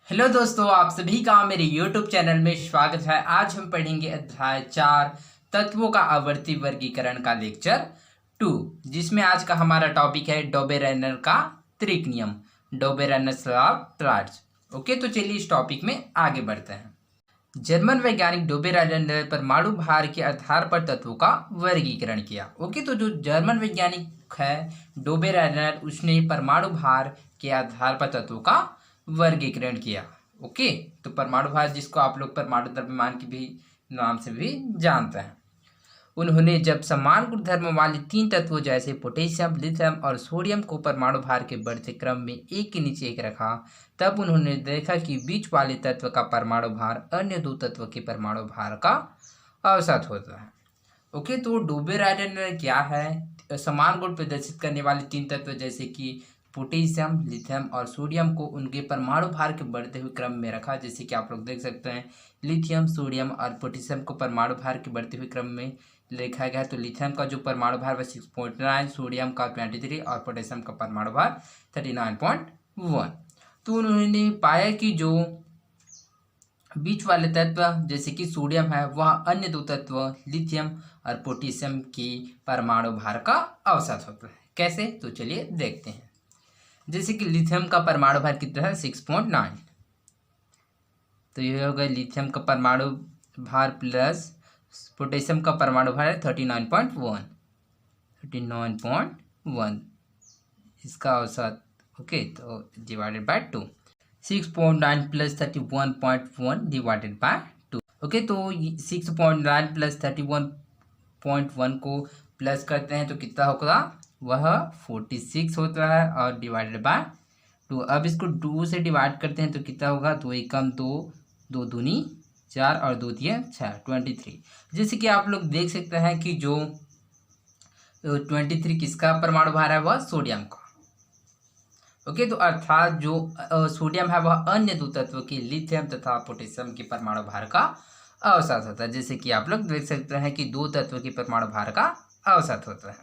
Hello दोस्तों, आप सभी का मेरे YouTube चैनल में स्वागत है। आज हम पढ़ेंगे अध्याय 4 तत्वों का आवर्ती वर्गीकरण का लेक्चर 2, जिसमें आज का हमारा टॉपिक है डोबेरेनर का त्रिक नियम, डोबेरेनर्स लॉ ऑफ ट्रायड्स। ओके, तो चलिए इस टॉपिक में आगे बढ़ते हैं। जर्मन वैज्ञानिक डोबेरेनर ने परमाणु भार के आधार पर तत्वों का वर्गीकरण किया। ओके, तो जो जर्मन वैज्ञानिक है डोबेरेनर, उसने परमाणु भार के आधार पर तत्वों का वर्गीकरण किया। ओके, तो परमाणु भार, जिसको आप लोग परमाणु द्रव्यमान की भी नाम से भी जानते हैं, उन्होंने जब समान गुणधर्म वाले 3 तत्वों जैसे पोटेशियम, लिथियम और सोडियम को परमाणु भार के बढ़ते क्रम में एक के नीचे एक रखा, तब उन्होंने देखा कि बीच वाले तत्व का परमाणु भार अन्य 2 तत्व के परमाणु भार का औसत होता है। ओके, तो डोबेरेनर क्या है, समान गुण प्रदर्शित करने वाले 3 तत्व जैसे कि पोटेशियम, लिथियम और सोडियम को उनके परमाणु भार के बढ़ते हुए क्रम में रखा। जैसे कि आप लोग देख सकते हैं, लिथियम, सोडियम और पोटेशियम को परमाणु भार के बढ़ते हुए क्रम में लिखा गया है। तो लिथियम का जो परमाणु भार वह 6.9, सोडियम का 23 और पोटेशियम का परमाणु भार 39.1। तो उन्होंने पाया कि जो बीच वाले तत्व जैसे कि सोडियम है, वह अन्य 2 तत्व लिथियम और पोटेशियम की परमाणु भार का औसत होता है। कैसे, तो चलिए देखते हैं। जैसे कि लिथियम का परमाणु भार कितना है, 6.9। तो यह होगा लिथियम का परमाणु भार प्लस पोटेशियम का परमाणु भार है 39.1 इसका औसत। ओके, तो divided by 2, 6.9 plus 31.1 divided by 2। Okay, तो 6.9 प्लस 31.1 को प्लस करते हैं तो कितना होगा, वह 46 होता है और डिवाइडेड बाय 2। अब इसको 2 से डिवाइड करते हैं तो कितना होगा, 2 एकम 2, 2 दूनी 4 और 2 दिए 6, 23। जैसे कि आप लोग देख सकते हैं कि जो 23 किसका परमाणु भार है, वह सोडियम का। ओके, तो अर्थात जो सोडियम है वह अन्य 2 तत्वों की लिथियम तथा पोटेशियम के परमाणु भार का औसत होता है। जैसे कि आप लोग देख सकते हैं कि 2 तत्वों के परमाणु भार का औसत होता है।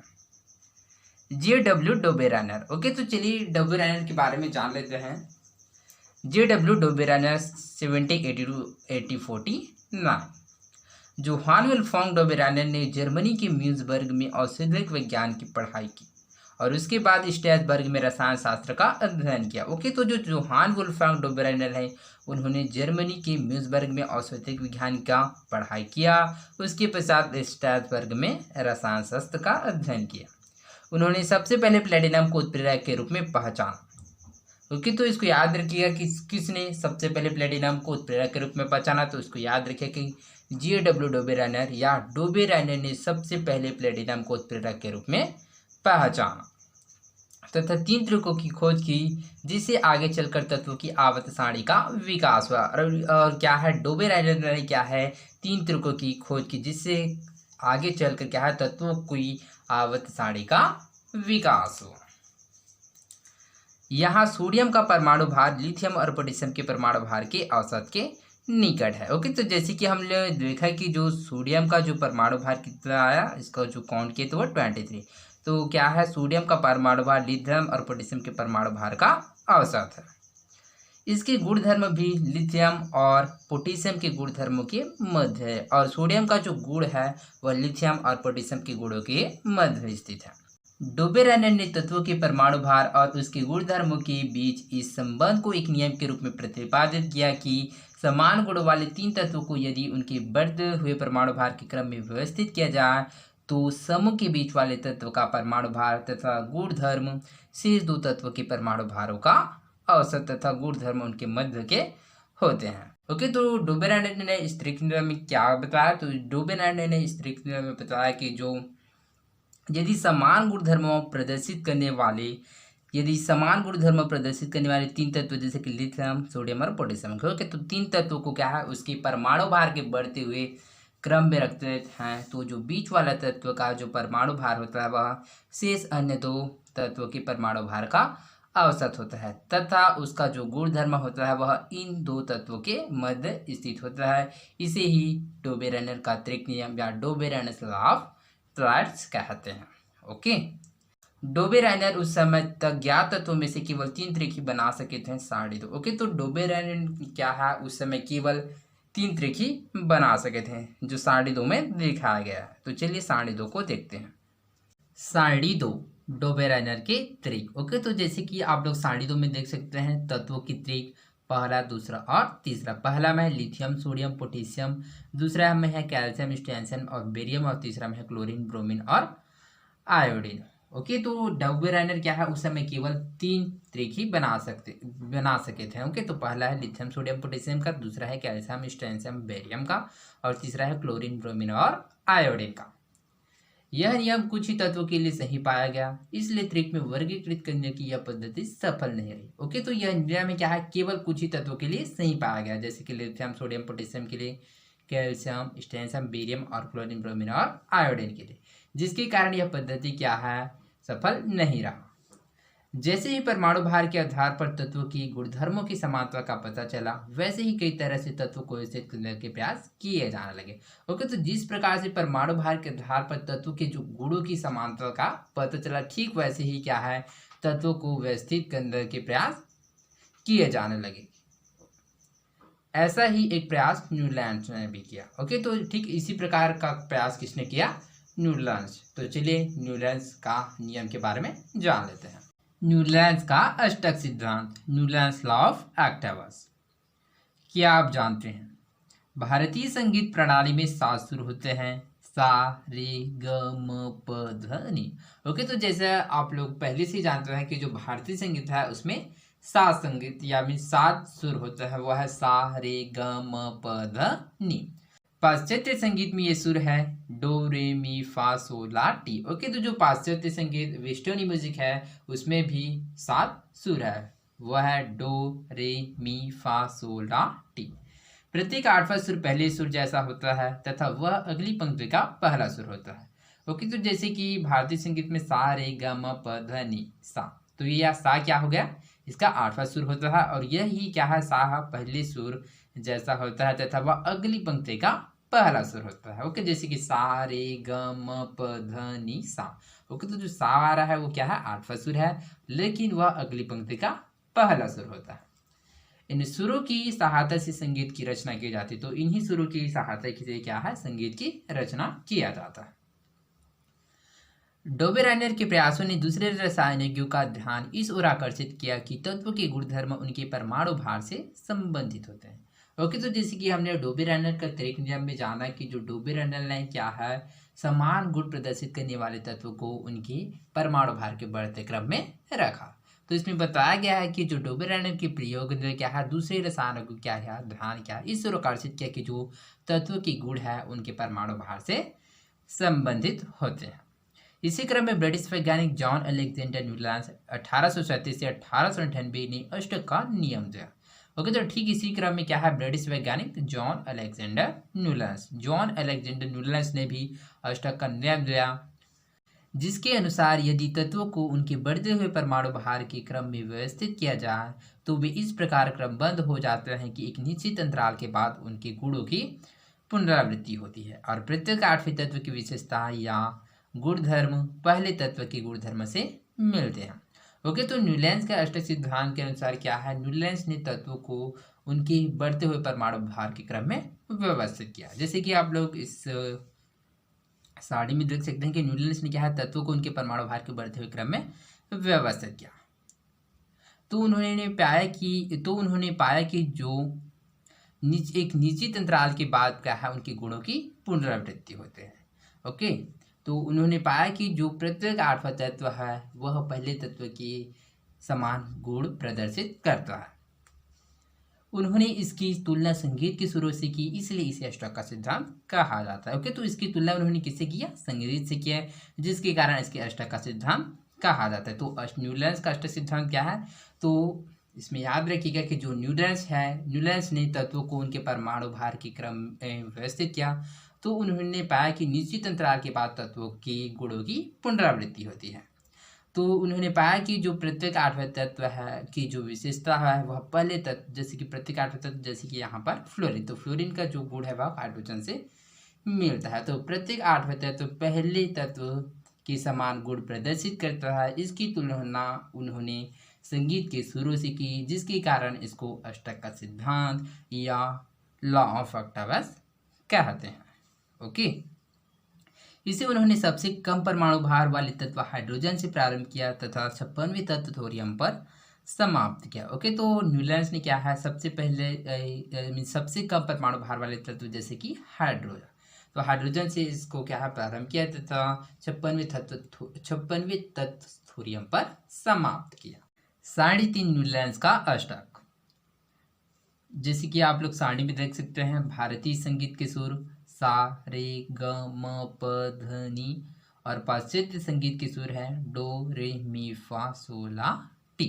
JW डोबेरेनर। ओके, तो चलिए डोबेरेनर के बारे में जान लेते हैं। JW डोबेरेनर 1782-1849। जोहान विल्फ्रांक डोबेरेनर ने जर्मनी के म्यून्सबर्ग में औषधिक विज्ञान की पढ़ाई की और उसके बाद स्ट्रैसबर्ग में रसायन शास्त्र का अध्ययन किया। ओके, तो जो जोहान विल्फ्रांक डोबेरेनर है, उन्होंने जर्मनी के म्यून्सबर्ग में औषधिक विज्ञान का पढ़ाई किया। उसके पश्चात स्ट्रैसबर्ग में रसायन शास्त्र का अध्ययन किया। उन्होंने सबसे पहले प्लेटिनम को उत्प्रेरक के रूप में पहचाना। ओके, तो इसको याद रखिएगा कि किसने सबसे पहले प्लेटिनम को उत्प्रेरक के रूप में पहचाना, तो इसको याद रखिए कि JW डोबेरेनर या डोबेरेनर ने सबसे पहले प्लेटिनम को उत्प्रेरक के रूप में पहचाना तथा 3 त्रिकों की खोज की, जिससे आगे चलकर तत्वों की आवर्त सारणी का विकास हुआ। और क्या है, डोबेरेनर ने क्या है, 3 त्रिकों की खोज की, जिससे आगे चलकर क्या है, तत्वों की आवर्त सारणी का विकास हुआ। यहाँ सोडियम का परमाणु भार लिथियम और पोटेशियम के परमाणु भार के औसत के निकट है। ओके, तो जैसे कि हमने देखा कि जो सोडियम का जो परमाणु भार कितना आया, इसका जो काउंट किया तो वो 23। तो क्या है, सोडियम का परमाणु भार लिथियम और पोटेशियम के परमाणु भार का औसत है। इसके गुणधर्म भी लिथियम और पोटेशियम के गुणधर्मों के मध्य है और सोडियम का जो गुण है वह लिथियम और पोटेशियम के गुणों के मध्य स्थित है। डोबेरेनर ने तत्वों के परमाणु भार और उसके गुणधर्मों के बीच इस संबंध को एक नियम के रूप में प्रतिपादित किया कि समान गुणों वाले 3 तत्वों को यदि उनके बढ़ते हुए परमाणु भार के क्रम में व्यवस्थित किया जाए तो समूह के बीच वाले तत्व का परमाणु भार तथा गुणधर्म शेष 2 तत्वों के परमाणु भारों का औसत तथा गुणधर्म उनके मध्य के होते हैं। ओके, तो डोबेरेनर ने इस त्रिक नियम में क्या बताया, तो डोबेरेनर ने इस त्रिक नियम में बताया कि जो यदि समान गुणधर्म प्रदर्शित करने वाले 3 तत्व जैसे कि लिथियम, सोडियम और पोटेशियम, ओके, तो 3 तत्वों को क्या है, उसके परमाणु भार के बढ़ते हुए क्रम में रखते हैं, तो जो बीच वाला तत्व का जो परमाणु भार होता है वह शेष अन्य 2 तत्वों के परमाणु भार का औसत होता है तथा उसका जो गुणधर्म होता है वह इन 2 तत्वों के मध्य स्थित होता है। इसे ही डोबेरेनर का त्रिक नियम या डोबेरेनर्स लॉ ऑफ ट्रायड्स कहते हैं। ओके, डोबेराइनर उस समय तक ज्ञात तत्वों में से केवल 3 त्रिकी बना सके थे, साढ़े दो। ओके, तो डोबेराइनर क्या है, उस समय केवल 3 त्रिकी बना सके थे, जो साढ़े दो में दिखाया गया है। तो चलिए साढ़े दो को देखते हैं। सारणी दो, डोबेराइनर के त्रिक। ओके, तो जैसे कि आप लोग सारणी दो में देख सकते हैं तत्वों की त्रिक, पहला, दूसरा और तीसरा। पहला में है लिथियम, सोडियम, पोटेशियम। दूसरा में है कैल्शियम, स्ट्रोंशियम और बेरियम। और तीसरा में है क्लोरीन, ब्रोमीन और आयोडीन। ओके, तो डोबेराइनर क्या है, उस समय केवल 3 त्रिक ही बना सके थे। ओके, तो पहला है लिथियम, सोडियम, पोटेशियम का। दूसरा है कैल्शियम, स्ट्रोंशियम, बेरियम का। और तीसरा है क्लोरीन, ब्रोमीन और आयोडीन का। यह नियम कुछ ही तत्वों के लिए सही पाया गया, इसलिए त्रिक में वर्गीकृत करने की यह पद्धति सफल नहीं रही। ओके, तो यह नियम में क्या है, केवल कुछ ही तत्वों के लिए सही पाया गया, जैसे कि लिथियम, सोडियम, पोटेशियम के लिए, कैल्शियम, स्ट्रोंशियम, बेरियम और क्लोरीन, ब्रोमीन और आयोडीन के लिए, जिसके कारण यह पद्धति क्या है, सफल नहीं रहा। जैसे ही परमाणु भार के आधार पर तत्वों की गुणधर्मों की समानता का पता चला, वैसे ही कई तरह से तत्वों को स्थित करने के प्रयास किए जाने लगे। ओके, तो जिस प्रकार से परमाणु भार के आधार पर तत्वों के जो गुणों की समानता का पता चला, ठीक वैसे ही क्या है, तत्वों को व्यवस्थित करने के प्रयास किए जाने लगे। ऐसा ही एक प्रयास न्यूलैंड्स ने भी किया। ओके, तो ठीक इसी प्रकार का प्रयास किसने किया, न्यूलैंड्स। तो चलिए न्यूलैंड्स का नियम के बारे में जान लेते हैं। न्यूलैंड्स का अष्टक सिद्धांत, न्यूलैंड्स लॉ ऑफ ऑक्टेव्स। क्या आप जानते हैं, भारतीय संगीत प्रणाली में 7 सुर होते हैं, सा, रे, ग, म, प, ध, नि। ओके, तो जैसे आप लोग पहले से जानते हैं कि जो भारतीय संगीत है उसमें 7 संगीत या 7 सुर होता है, वह है सा, रे, ग, म, प, ध, नि। पाश्चात्य संगीत में ये सुर है डो, रे, मी, फा, सो, ला, टी। ओके, तो जो पाश्चात्य संगीत वेस्टर्न म्यूजिक है उसमें भी 7 सुर है, वह है डो, रे, मी, फा, सो, ला, टी। प्रत्येक 8वां सुर पहले सुर जैसा होता है तथा वह अगली पंक्ति का पहला सुर होता है। ओके, तो जैसे कि भारतीय संगीत में सा, रे, ग, म, प, ध, नि, सा, तो ये सा क्या हो गया, इसका 8वां सुर होता है, और यही क्या है, सा पहले सुर जैसा होता है तथा वह अगली पंक्ति का पहला सुर होता है। ओके, जैसे कि सा, रे, ग, म, प, ध, नि, सा। ओके, तो जो सा आ रहा है वो क्या है, 8वां सुर है, लेकिन वह अगली पंक्ति का पहला सुर होता है। इन सुरों की सहायता से संगीत की रचना की जाती है, तो इन्हीं सुरों की सहायता से क्या है, संगीत की रचना किया जाता है। डोबेराइनर के प्रयासों ने दूसरे रसायनज्ञों का ध्यान इस ओर आकर्षित किया कि तत्व के गुणधर्म उनके परमाणु भार से संबंधित होते हैं। ओके, तो जैसे कि हमने डोबेराइनर का त्रिक नियम में जाना कि जो डोबेराइनर ने क्या है, समान गुण प्रदर्शित करने वाले तत्व को उनके परमाणु भार के बढ़ते क्रम में रखा। तो इसमें बताया गया है कि जो डोबेराइनर के प्रयोग ने क्या है, दूसरे रसायनों को क्या है, ध्यान क्या इस ओर आकर्षित किया कि जो तत्व के गुण है उनके परमाणु भार से संबंधित होते हैं। इसी क्रम में ब्रिटिश वैज्ञानिक जॉन अलेक्जेंडर न्यूलैंड्स 1837 से 1898 ने अष्टक का नियम दिया। ओके, तो ठीक इसी क्रम में क्या है, ब्रिटिश वैज्ञानिक जॉन अलेक्जेंडर न्यूलैंड्स ने भी अष्टक का नियम दिया, जिसके अनुसार यदि तत्वों को उनके बढ़ते हुए परमाणु भार के क्रम में व्यवस्थित किया जाए तो वे इस प्रकार क्रमबद्ध हो जाते हैं कि एक निश्चित अंतराल के बाद उनके गुणों की पुनरावृत्ति होती है, और प्रत्येक 8वें तत्व की विशेषता या गुणधर्म पहले तत्व के गुणधर्म से मिलते हैं। ओके, तो न्यूलैंड्स के अष्टक सिद्धांत के अनुसार क्या है, न्यूलैंड्स ने तत्वों को उनके बढ़ते हुए परमाणु भार के क्रम में व्यवस्थित किया। जैसे कि आप लोग इस सारणी में देख सकते हैं कि न्यूलैंड्स ने क्या है, तत्वों को उनके परमाणु भार के बढ़ते हुए क्रम में व्यवस्थित किया। तो उन्होंने पाया कि जो एक निश्चित अंतराल के बाद क्या है, उनके गुणों की पुनरावृत्ति होते हैं। ओके, तो उन्होंने पाया कि जो प्रत्येक 8वां तत्व है वह पहले तत्व के समान गुण प्रदर्शित करता है। उन्होंने इसकी तुलना संगीत के सुरों से की, इसलिए इसे अष्टक का सिद्धांत कहा जाता है। ओके, तो इसकी तुलना उन्होंने किससे किया, संगीत से किया, जिसके कारण इसके अष्टक का सिद्धांत कहा जाता है। तो न्यूलैंड्स का अष्टक सिद्धांत क्या है, तो इसमें याद रखिएगा कि जो न्यूलैंड्स ने तत्वों को उनके परमाणु भार के क्रम में व्यवस्थित किया, तो उन्होंने पाया कि निश्चित अंतराल के बाद तत्वों के गुणों की पुनरावृत्ति होती है। तो उन्होंने पाया कि जो प्रत्येक 8वें तत्व है की जो विशेषता है वह पहले तत्व, जैसे कि प्रत्येक 8वें तत्व, जैसे कि यहाँ पर फ्लोरीन, तो फ्लोरीन का जो गुण है वह हाइड्रोजन से मिलता है। तो प्रत्येक 8वें तत्व पहले तत्व के समान गुण प्रदर्शित करता है, इसकी तुलना उन्होंने संगीत के सुरों से की, जिसके कारण इसको अष्टक का सिद्धांत या लॉ ऑफ ऑक्टावस कहते हैं। ओके, इसे उन्होंने सबसे कम परमाणु भार वाले तत्व हाइड्रोजन से प्रारंभ किया तथा 56वें तत्व थोरियम पर समाप्त किया। ओके, तो न्यूलैंड्स ने क्या है, सबसे पहले सबसे कम परमाणु भार वाले तत्व जैसे कि हाइड्रोजन, तो हाइड्रोजन से इसको क्या है प्रारंभ किया तथा 56वें तत्व थोरियम पर समाप्त किया। 3.5 न्यूलैंड्स का अष्टक, जैसे कि आप लोग सारणी में देख सकते हैं, भारतीय संगीत के सुर सा रे ग म प ध नी और पाश्चात्य संगीत के सुर है डो रे मी फा सो ला टी।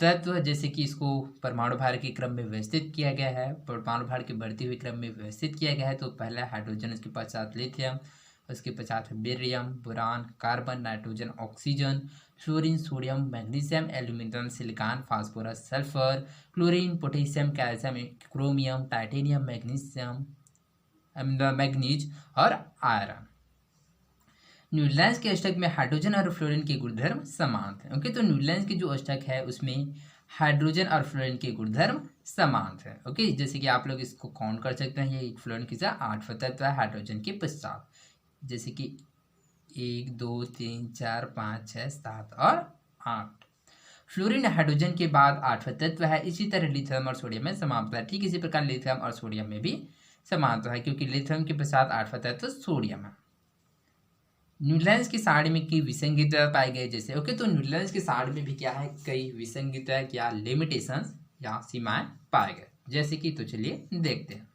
तत्व जैसे कि इसको परमाणु भार के क्रम में व्यवस्थित किया गया है, परमाणु भार के बढ़ते हुए क्रम में व्यवस्थित किया गया है। तो पहला हाइड्रोजन, उसके पश्चात लिथियम, उसके पश्चात barium, boron, carbon, nitrogen, oxygen, fluorine, sodium, magnesium, aluminium, silicon, phosphorus, sulphur, chlorine, potassium, calcium, chromium, titanium, magnesium, manganese और आयरन। न्यूलैंड्स के अष्टक में हाइड्रोजन और फ्लोरीन के गुणधर्म समान थे। ओके, तो न्यूलैंड्स के जो अष्टक है उसमें हाइड्रोजन और फ्लोरीन के गुणधर्म समान थे। ओके, जैसे कि आप लोग इसको काउंट कर सकते हैं, ये फ्लोरीन की 8 तत्व है हाइड्रोजन के पश्चात, जैसे कि 1 2 3 4 5 6 7 और 8। फ्लोरीन हाइड्रोजन के बाद 8वां तत्व है। इसी तरह लिथियम और सोडियम में समानता है। ठीक इसी प्रकार लिथियम और सोडियम में भी समानता है, क्योंकि लिथियम के पश्चात 8वां तत्व सोडियम है। न्यूलैंड्स की सारणी में कई विसंगतता पाई गई जैसे। ओके, तो न्यूलैंड्स की सारणी में भी क्या है, कई विसंगतता या लिमिटेशंस या सीमाएं पाए गए, जैसे कि तो चलिए देखते हैं।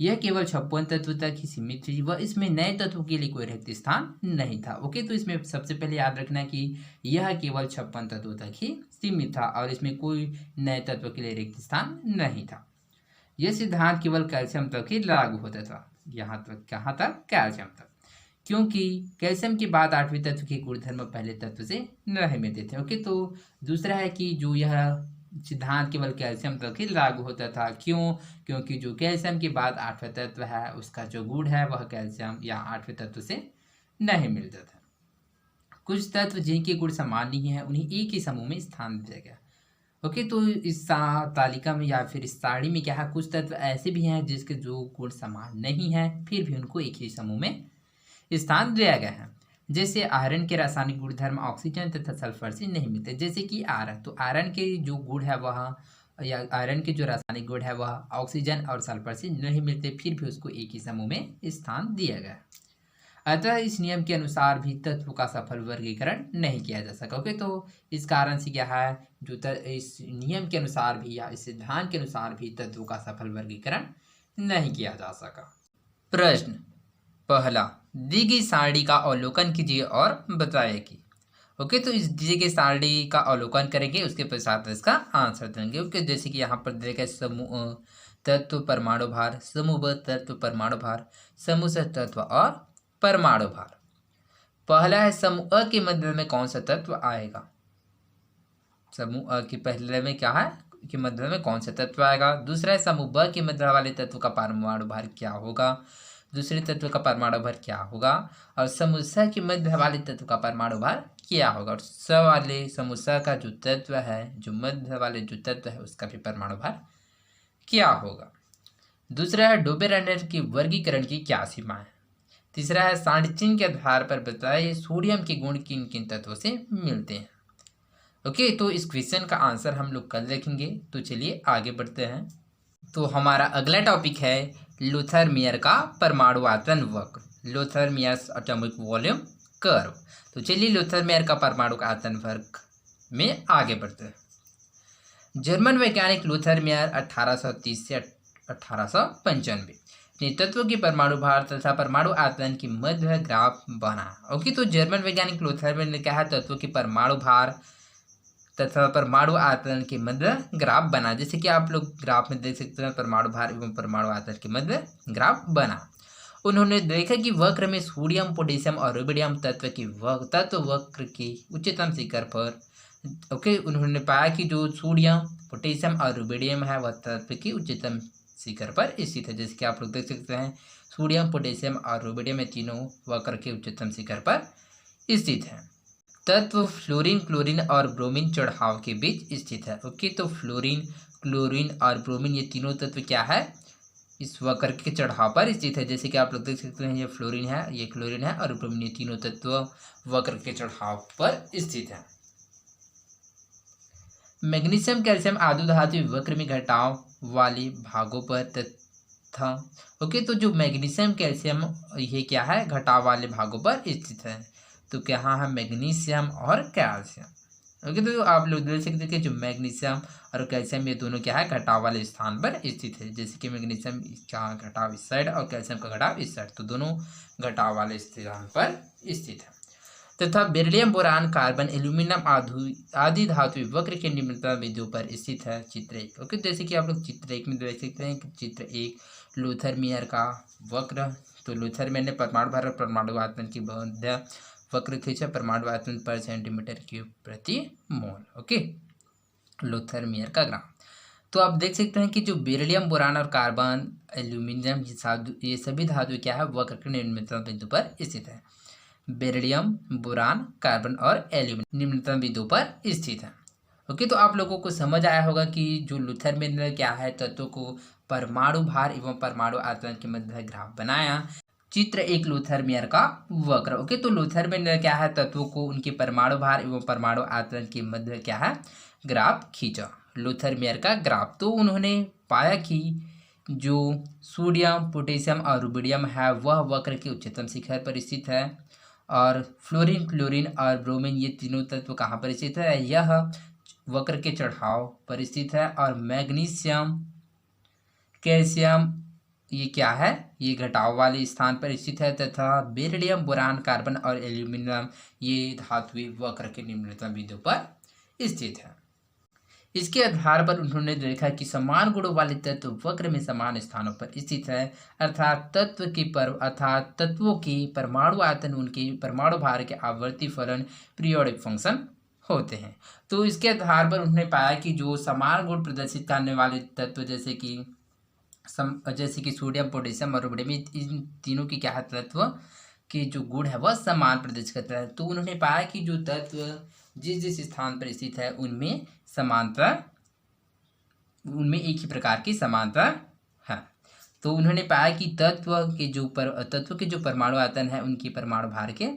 यह केवल 56 तत्व तक ही सीमित थी, वह इसमें नए तत्वों के लिए कोई रिक्त स्थान नहीं था। ओके, तो इसमें सबसे पहले याद रखना कि यह केवल 56 तत्वों तक ही सीमित था और इसमें कोई नए तत्व के लिए रिक्त स्थान नहीं था। यह सिद्धांत केवल कैल्शियम तक ही लागू होता था। यहाँ तक, कहाँ तक, कैल्शियम तक, क्योंकि कैल्शियम के बाद 8वें तत्व के गुणधर्म पहले तत्व से नहीं मिलते थे। ओके, तो दूसरा है कि जो यह सिद्धांत केवल कैल्शियम तक ही लागू होता था। क्यों? क्योंकि जो कैल्शियम के बाद 8वां तत्व है उसका जो गुण है वह कैल्शियम या 8वें तत्व से नहीं मिलता था। कुछ तत्व जिनके गुण समान नहीं है उन्हें एक ही समूह में स्थान दिया गया। ओके, तो इस तालिका में या फिर इस सारणी में क्या है, कुछ तत्व ऐसे भी हैं जिसके जो गुण समान नहीं है फिर भी उनको एक ही समूह में स्थान दिया गया है। जैसे आयरन के रासायनिक गुणधर्म ऑक्सीजन तथा सल्फर से नहीं मिलते, जैसे कि आयरन, तो आयरन के जो गुण है वह या आयरन के जो रासायनिक गुण है वह ऑक्सीजन और सल्फर से नहीं मिलते, फिर भी उसको एक ही समूह में स्थान दिया गया। अतः इस नियम के अनुसार भी तत्व का सफल वर्गीकरण नहीं किया जा सका। ओके, तो इस कारण से क्या है, जो इस नियम के अनुसार भी या इस सिद्धांत के अनुसार भी तत्व का सफल वर्गीकरण नहीं किया जा सका। प्रश्न पहला, दी गई सारणी का अवलोकन कीजिए और बताइए कि। ओके, तो इस दी गई सारणी का अवलोकन करेंगे, उसके पश्चात इसका आंसर देंगे। ओके, जैसे कि यहाँ पर देखा समूह तत्व परमाणु भार, समूह ब तत्व परमाणु भार, समूह स तत्व और परमाणु भार। पहला है समूह अ के मध्य में कौन सा तत्व आएगा। समूह अ के पहले में क्या है कि मध्य में कौन सा तत्व आएगा। दूसरा है समूह ब के मध्य वाले तत्व का परमाणु भार क्या होगा, दूसरे तत्व का परमाणु भार क्या होगा, और समूह स के मध्य वाले तत्व का परमाणु भार क्या होगा, और स वाले समूह स का जो तत्व है, जो मध्य वाले जो तत्व है उसका भी परमाणु भार क्या होगा। दूसरा है डोबेरेंडर की वर्गीकरण की क्या सीमा है। तीसरा है सांडचिन्ह के आधार पर बताइए सोडियम के गुण किन किन तत्वों से मिलते हैं। ओके, तो इस क्वेश्चन का आंसर हम लोग कल देखेंगे। तो चलिए आगे बढ़ते हैं। तो हमारा अगला टॉपिक है लुथर-मेयर का परमाणु आयतन वक्र, लुथर-मेयर्स एटॉमिक वॉल्यूम कर्व। तो चलिए लुथर-मेयर का परमाणु आयतन वक्र में आगे बढ़ते हैं। जर्मन वैज्ञानिक लुथर-मेयर 1830 से 1895 ने तत्व के परमाणु भार तथा परमाणु आयतन की मध्य ग्राफ बना। ओके, तो जर्मन वैज्ञानिक लुथर-मेयर ने कहा तत्व के परमाणु भार तथा परमाणु आयतन के मध्य ग्राफ बना। जैसे कि आप लोग ग्राफ में देख सकते हैं परमाणु भार एवं परमाणु आयतन के मध्य ग्राफ बना। उन्होंने देखा कि वक्र में सोडियम, पोटेशियम और रुबिडियम तत्व वक्र के उच्चतम शिखर पर। ओके, उन्होंने पाया कि जो सोडियम, पोटेशियम और रुबिडियम है वह तत्व की उच्चतम शिखर पर स्थित है। जैसे कि आप लोग देख सकते हैं सोडियम, पोटेशियम और रुबिडियम में तीनों वक्र के उच्चतम शिखर पर स्थित है। तत्व फ्लोरीन, क्लोरीन और ब्रोमीन चढ़ाव के बीच स्थित है। ओके, तो फ्लोरीन, क्लोरीन और ब्रोमीन ये तीनों तत्व क्या है, इस वक्र के चढ़ाव पर स्थित है। जैसे कि आप लोग देख सकते हैं, ये फ्लोरीन है, ये क्लोरीन है और ब्रोमीन, ये तीनों तत्व वक्र के चढ़ाव पर स्थित है। मैग्नीशियम, कैल्शियम आदि धातु वक्र में घटाव वाले भागों पर तथा ओके, तो जो मैग्नीशियम, कैल्शियम ये क्या है, घटाव वाले भागों पर स्थित है। तो क्या है, मैग्नीशियम और कैल्शियम। ओके, तो आप लोग देख सकते हैं कि जो मैग्नीशियम और कैल्शियम ये दोनों क्या है, घटाव वाले स्थान पर स्थित है। जैसे कि मैग्नीशियम का घटाव इस साइड और कैल्शियम का घटाव इस साइड, तो दोनों घटाव वाले स्थान पर स्थित है। तथा बेरिलियम, बोरान, कार्बन, एल्यूमिनियम आदि धातु वक्र के निम्नतम बिंदु पर स्थित है। चित्र एक। ओके, जैसे कि आप लोग चित्र एक में देख सकते हैं कि चित्र एक लूथर मेयर का वक्र। तो लूथर मेयर ने परमाणु भार और परमाणु आयतन की मध्य वक्र खींचा, परमाणु आयतन पर सेंटीमीटर क्यूब प्रति मोल। ओके, लूथर मेयर का ग्राफ। तो आप देख सकते हैं कि जो बेरिलियम, बोरान और कार्बन, एल्यूमिनियम ये सभी धातु क्या है, वक्र के निम्नतम बिंदु पर स्थित है। बेरिलियम, बोरान, कार्बन और एल्यूमिनियम निम्नतम बिंदु पर स्थित है। ओके, तो आप लोगों को समझ आया होगा कि जो लूथर मेयर ने क्या है, तत्वों को परमाणु भार एवं परमाणु आयतन के मध्य ग्राफ बनाया। चित्र एक लूथर मेयर का वक्र। ओके, तो लूथर मेयर ने क्या है, तत्वों को उनके परमाणु भार एवं परमाणु आयतन के मध्य क्या है, ग्राफ खींचा, लूथर मेयर का ग्राफ। तो उन्होंने पाया कि जो सोडियम, पोटेशियम और रुबिडियम है वह वक्र के उच्चतम शिखर पर स्थित है, और फ्लोरीन, क्लोरीन और ब्रोमीन ये तीनों तत्व कहाँ पर स्थित है, यह वक्र के चढ़ाव पर स्थित है। और मैग्नीशियम, कैल्शियम ये क्या है, ये घटाव वाले स्थान पर स्थित है। तथा बेरिलियम, बोरान, कार्बन और एल्यूमिनियम ये धातु वक्र के निम्नतम बिंदु पर स्थित है। इसके आधार पर उन्होंने देखा कि समान गुणों वाले तत्व वक्र में समान स्थानों पर स्थित है, अर्थात तत्वों की परमाणु आयतन उनके परमाणु भार के आवर्ती फलन पीरियोडिक फंक्शन होते हैं। तो इसके आधार पर उन्होंने पाया कि जो समान गुण प्रदर्शित करने वाले तत्व जैसे कि सोडियम, पोटेशियम और रुबिडियम, इन तीनों की क्या है, तत्व के जो गुण है वह समान प्रदर्शित करता है। तो उन्होंने पाया कि जो तत्व जिस जिस स्थान पर स्थित है उनमें एक ही प्रकार की समानता है। तो उन्होंने पाया कि तत्व के जो परमाणु आयतन है उनकी परमाणु भार के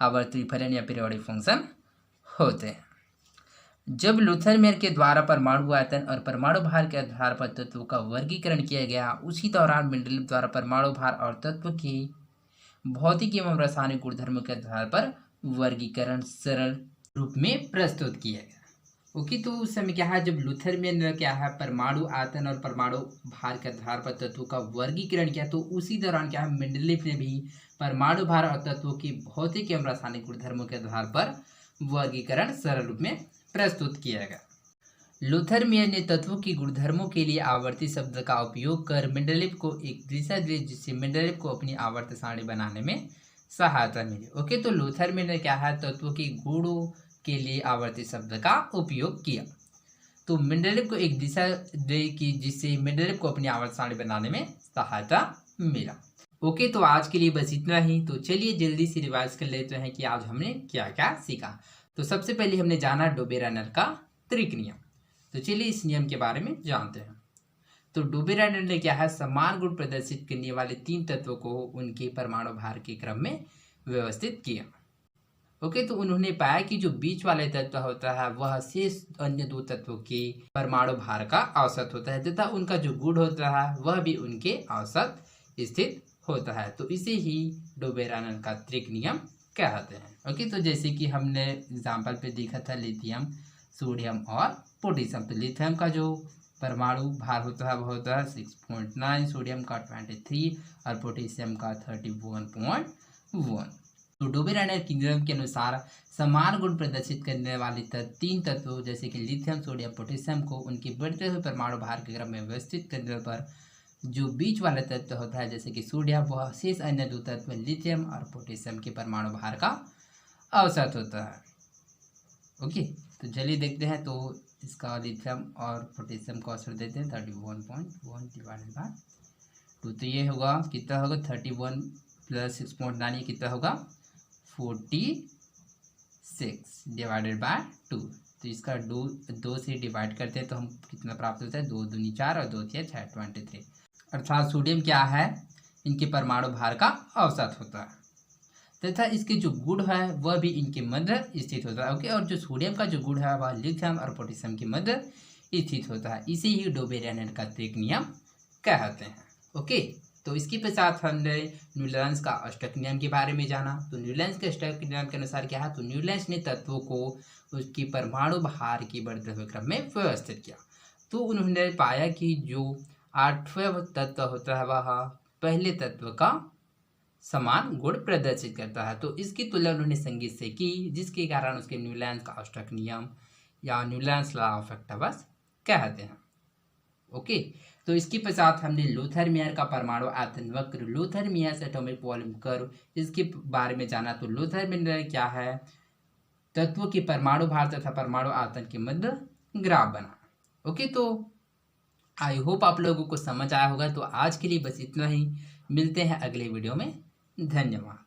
आवर्ती फलन या पीरियोडिक फंक्शन होते हैं। जब लूथर मेयर के द्वारा परमाणु आयतन और परमाणु भार के आधार पर तत्वों का वर्गीकरण किया गया, उसी दौरान मेंडलीव द्वारा परमाणु भार और तत्व की भौतिक एवं रासायनिक गुणधर्मों के आधार पर वर्गीकरण सरल रूप में प्रस्तुत किया गया। ओके, तो उस समय क्या है, जब लूथर मेयर ने क्या है, परमाणु आयतन और परमाणु भार के आधार पर तत्वों का वर्गीकरण किया, तो उसी दौरान क्या है, मेंडलीव ने भी परमाणु भार और तत्वों की भौतिक एवं रासायनिक गुणधर्मों के आधार पर वर्गीकरण सरल रूप में प्रस्तुत किया गया। लूथर मेयर ने तत्वों की गुणधर्मों के लिए आवर्ती शब्द का उपयोग कर मेंडलीव को एक दिशा दी, जिससे मेंडलीव को अपनी आवर्त सारणी बनाने में सहायता मिली। ओके, तो लूथर मेयर ने क्या है, तत्वों की गुणों के लिए आवर्ती शब्द का उपयोग किया, तो मेंडलीव को एक दिशा दे कि जिससे मेंडलीव को अपनी आवर्त सारणी बनाने में सहायता मिला। ओके, तो आज के लिए बस इतना ही। तो चलिए जल्दी से रिवाइज कर लेते हैं कि आज हमने क्या क्या सीखा। तो सबसे पहले हमने जाना डोबेरेनर का त्रिक नियम। तो चलिए इस नियम के बारे में जानते हैं। तो डोबेरेनर ने क्या है, समान गुण प्रदर्शित करने वाले तीन तत्वों को उनके परमाणु भार के क्रम में व्यवस्थित किया। ओके, तो उन्होंने पाया कि जो बीच वाले तत्व होता है वह शेष अन्य दो तत्वों के परमाणु भार का औसत होता है, तथा उनका जो गुण होता है वह भी उनके औसत स्थित होता है। तो इसे ही डोबेरेनर का त्रिक नियम कहते हैं। ओके, तो जैसे कि हमने एग्जाम्पल पे देखा था लिथियम, सोडियम और पोटेशियम। तो लिथियम का जो परमाणु भार होता है वह होता है 6.9, सोडियम का 23 और पोटेशियम का 31.1। तो डोबेरेनर के नियम के अनुसार समान गुण प्रदर्शित करने वाले तीन तत्वों जैसे कि लिथियम, सोडियम, पोटेशियम को उनके बढ़ते हुए परमाणु भार के क्रम में व्यवस्थित करने पर जो बीच वाला तत्व होता है जैसे कि सोडियम, वह शेष अन्य दो तत्व लिथियम और पोटेशियम के परमाणु भार का औसत होता है। ओके, तो चलिए देखते हैं। तो इसका लिथियम और पोटेशियम का औसत देते हैं 31.1 डिवाइडेड बाय 2। तो ये होगा कितना होगा, 31 + 6.9 ये कितना होगा, 40 6 डिवाइडेड बाय 2। तो इसका 2 से डिवाइड करते हैं तो हम कितना प्राप्त होता है, 2 दूनी 4 और 2 तिया 6, 23। अर्थात सोडियम क्या है, इनके परमाणु भार का औसत होता है तथा इसके जो गुण है वह भी इनके मध्य स्थित होता है। ओके, और जो सोडियम का जो गुण है वह लिथियम और पोटेशियम के मध्य स्थित होता है। इसे ही डोबेरेनर का त्रिक नियम कहते हैं। ओके, तो इसके पश्चात हमने न्यूलैंस का अष्टक नियम के बारे में जाना। तो न्यूलैंस के अष्टक नियम के अनुसार क्या है, तो न्यूलैंस ने तत्वों को उसकी परमाणु भार की बढ़ते हुए क्रम में व्यवस्थित किया। तो उन्होंने पाया कि जो 8वां तत्व होता है वह पहले तत्व का समान गुण प्रदर्शित करता है। तो इसकी तुलना उन्होंने संगीत से की, जिसके कारण उसके न्यूलैंस का अष्टक नियम या न्यूलैंस लॉ ऑफ ऑक्टेवस कहते हैं। ओके, तो इसके पश्चात हमने लूथर मेयर का परमाणु आयतन वक्र, Luther mayor atomic volume curve, इसके बारे में जाना। तो लूथर मेयर क्या है, तत्वों के परमाणु भार तथा परमाणु आयतन के मध्य ग्राफ बना। ओके, तो आई होप आप लोगों को समझ आया होगा। तो आज के लिए बस इतना ही, मिलते हैं अगले वीडियो में। धन्यवाद।